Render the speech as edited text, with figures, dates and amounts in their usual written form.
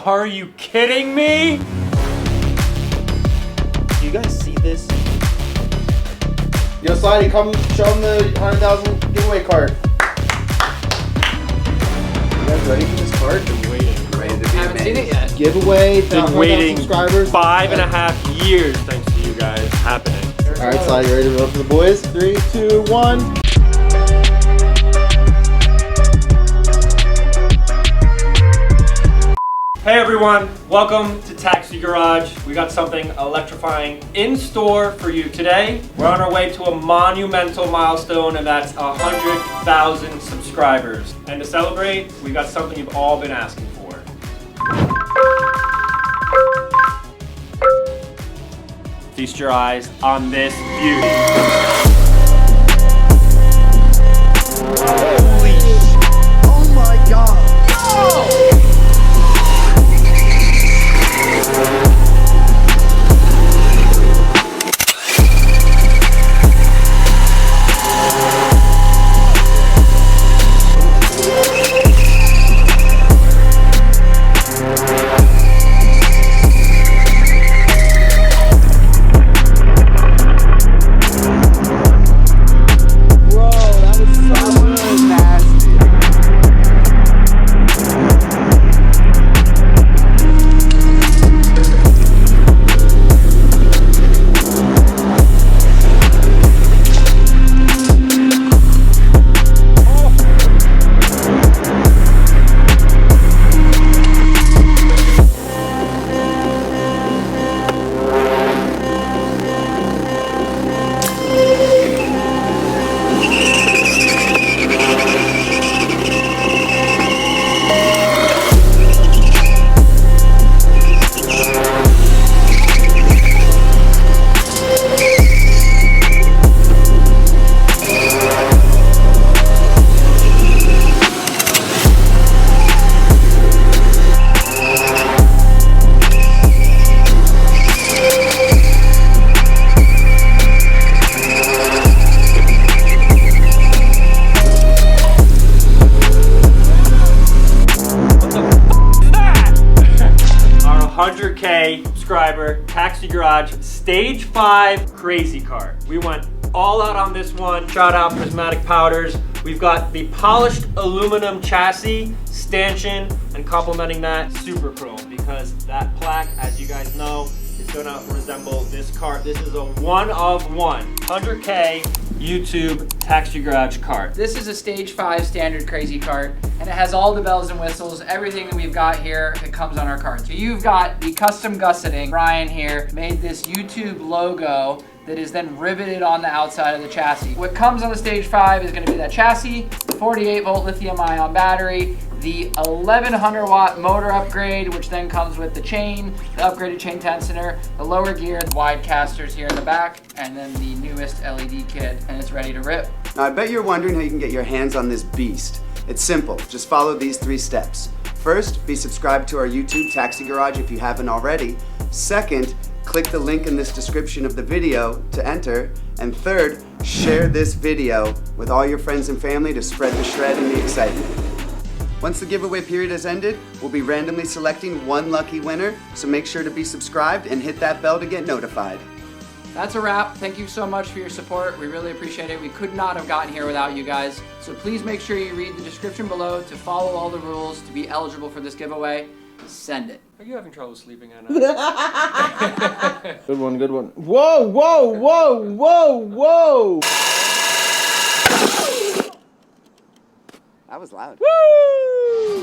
Are you kidding me? Do you guys see this? Yo, Slidey, come show him the 100,000 giveaway card. You guys ready for this card? Been waiting. Ready to be I haven't seen it yet. Giveaway to Been 100,000 waiting subscribers. 5.5 years thanks to you guys happening. All right, Slidey, you ready to roll for the boys? 3, 2, 1. Hey everyone, welcome to Taxi Garage. We got something electrifying in store for you today. We're on our way to a monumental milestone, and that's 100,000 subscribers. And to celebrate, we got something you've all been asking for. Feast your eyes on this beauty. Holy shit. Oh my god. Yo! Subscriber Taxi Garage Stage 5 Crazy Cart. We went all out on this one. Shout out Prismatic Powders. We've got the polished aluminum chassis, stanchion, and complementing that, super chrome, because that plaque, as you guys know, is gonna resemble this cart. This is a one of one, 100K YouTube Taxi Garage cart. This is a stage 5 standard crazy cart, and it has all the bells and whistles, everything we've got here that comes on our cart. So you've got the custom gusseting. Brian here made this YouTube logo that is then riveted on the outside of the chassis. What comes on the stage 5 is gonna be that chassis, the 48 volt lithium ion battery, the 1100 watt motor upgrade, which then comes with the chain, the upgraded chain tensioner, the lower gear, the wide casters here in the back, and then the newest LED kit, and it's ready to rip. Now I bet you're wondering how you can get your hands on this beast. It's simple, just follow these 3 steps. First, be subscribed to our YouTube Taxi Garage if you haven't already. Second, click the link in this description of the video to enter. And third, share this video with all your friends and family to spread the shred and the excitement. Once the giveaway period has ended, we'll be randomly selecting one lucky winner, so make sure to be subscribed and hit that bell to get notified. That's a wrap. Thank you so much for your support. We really appreciate it. We could not have gotten here without you guys. So please make sure you read the description below to follow all the rules to be eligible for this giveaway. Send it. Are you having trouble sleeping at night? Good one, good one. Whoa, whoa, whoa, whoa, whoa! That was loud. Woo!